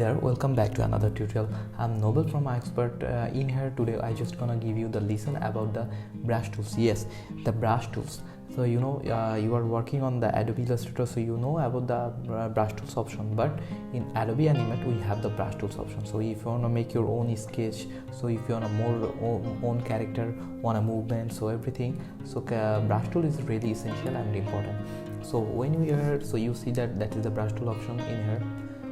there, welcome back to another tutorial. I'm Nobel from expart. In here today I just gonna give you the lesson about the brush tools. Yes, the brush tools. So you are working on the Adobe Illustrator, so you know about the brush tools option, but in Adobe Animate we have the brush tools option. So if you want to make your own sketch, so if you want a more own character, want a movement, so everything, so brush tool is really essential and important. So when we are, so you see that is the brush tool option in here.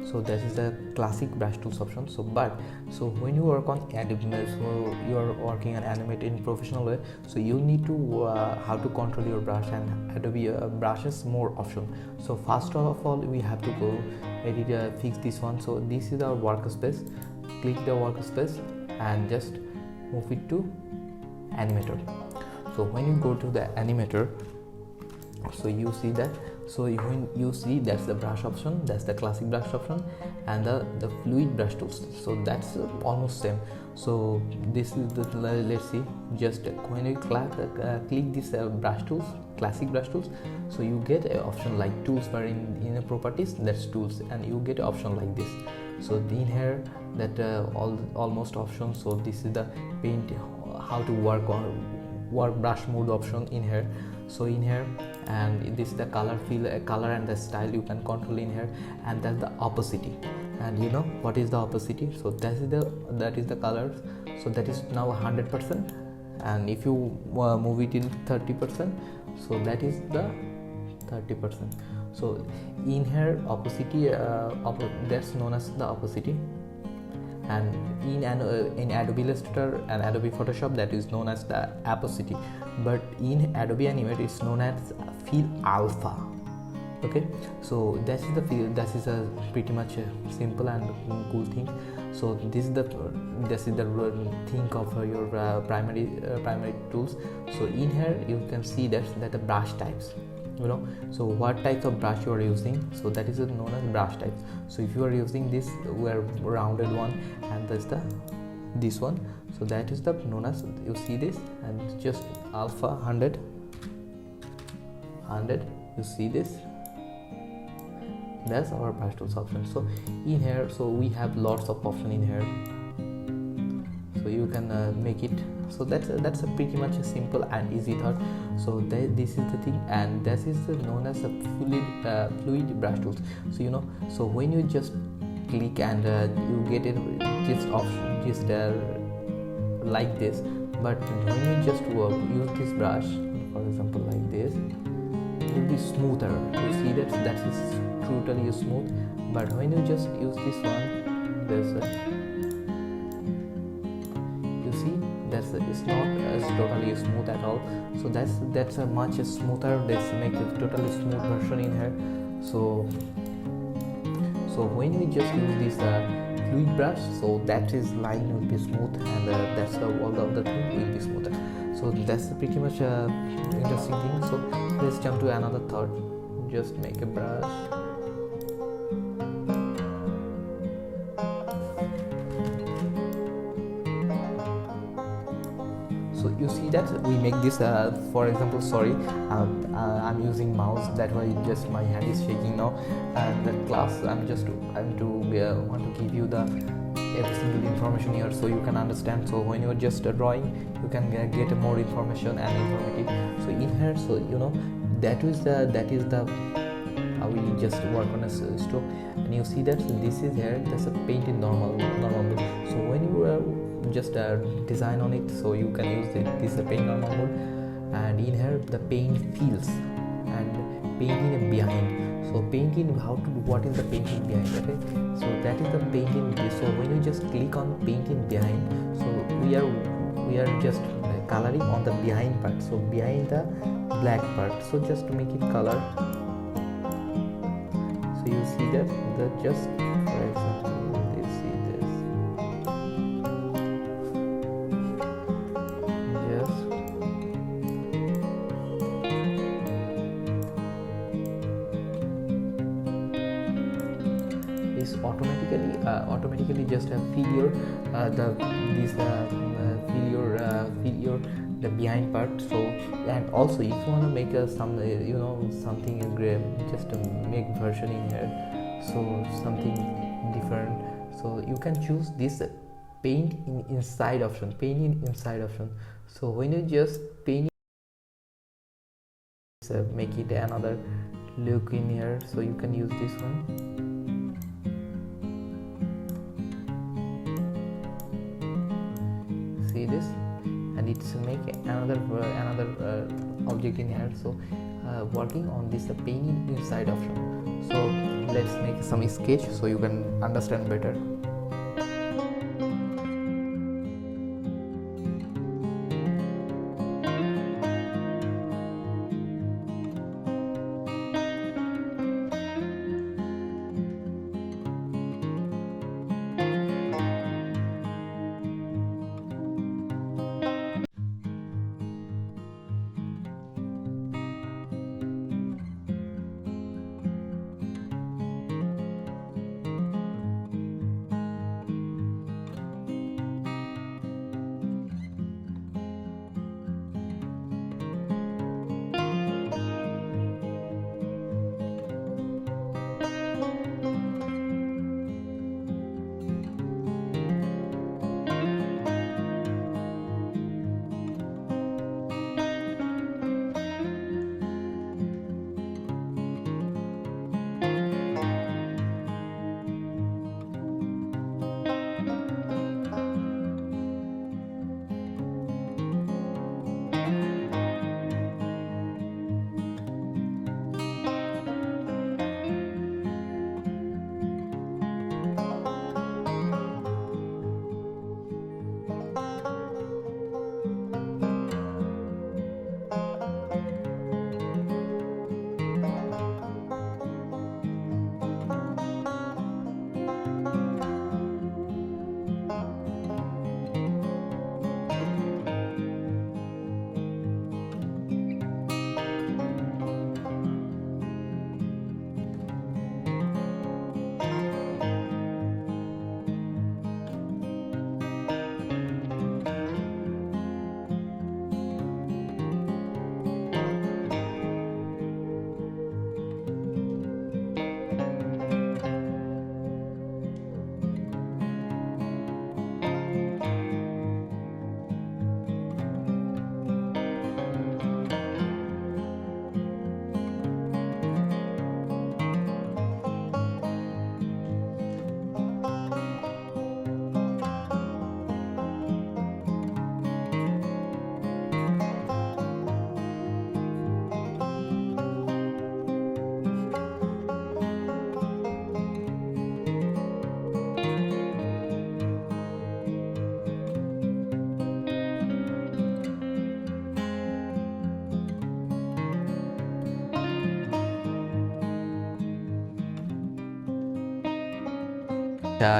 So that is the classic brush tools option. So when you work on Adobe, so you are working on animate in professional way, so you need to how to control your brush, and Adobe brushes more option. So first of all we have to go edit, fix this one. So this is our workspace. Click the workspace and just move it to animator. So when you go to the animator, so you see that, so when you see that's the brush option, that's the classic brush option, and the fluid brush tools, so that's almost same. So this is the, let's see, just when you click this brush tools, classic brush tools, so you get an option like tools, where in properties, that's tools, and you get an option like this. So in here that almost options. So this is the paint, how to work brush mode option in here. So in here, and this is the color color and the style you can control in here, and that's the opacity. And you know what is the opacity? So that is the colors. So that is now 100%, and if you move it in 30%, so that is the 30%. So in here opacity, that's known as the opacity, and in Adobe Illustrator and Adobe Photoshop that is known as the opacity, but in Adobe Animate it's known as fill alpha. Okay, so that is the fill. That is a pretty much simple and cool thing. So this is the think of your primary tools. So in here you can see that the brush types, so what types of brush you are using, so that is known as brush types. So if you are using this rounded one, and that's this one, so that is the known as, you see this, and just alpha 100, you see this, that's our brush tools option. So in here, so we have lots of option in here, so you can make it. So that's a pretty much a simple and easy thought. So this is the thing, and this is known as the fluid brush tools. So so when you just click and you get it just option just like this, but when you just use this brush, for example like this, it will be smoother. You see that is totally smooth, but when you just use this one, there's it's not as totally smooth at all. So that's a much smoother. This makes a totally smooth version in here. So when we just use this fluid brush, so that is line will be smooth, and that's all the other thing will be smoother. So that's pretty much interesting thing. So let's jump to another thought. Just make a brush. So you see that we make this, for example, sorry, I'm using mouse, that why just my hand is shaking now. And that class, want to give you the every single information here, so you can understand. So when you're just drawing, you can get more information and informative. So in here, so that is the we just work on a stroke, and you see that this is here, that's a paint in normal mode. So when you just design on it, so you can use this paint normal mode, and in here the paint feels and painting behind. So painting, what is the painting behind? Okay, so that is the painting. So when you just click on painting behind, so we are just coloring on the behind part, so behind the black part. So just to make it color, so you see that just, for example, you see this, is automatically just fill your the behind part. So, and also if you want to make something gray, just make version in here, so something different. So you can choose this paint in inside option, so when you just paint make it another look in here, so you can use this one. See this, and it's make another object in here. So working on this painting inside option. So let's make some sketch so you can understand better.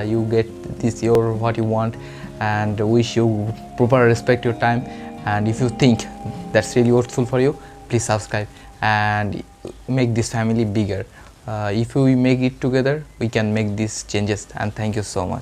You get this your what you want, and wish you proper respect your time. And if you think that's really useful for you, please subscribe and make this family bigger. If we make it together, we can make these changes. And thank you so much.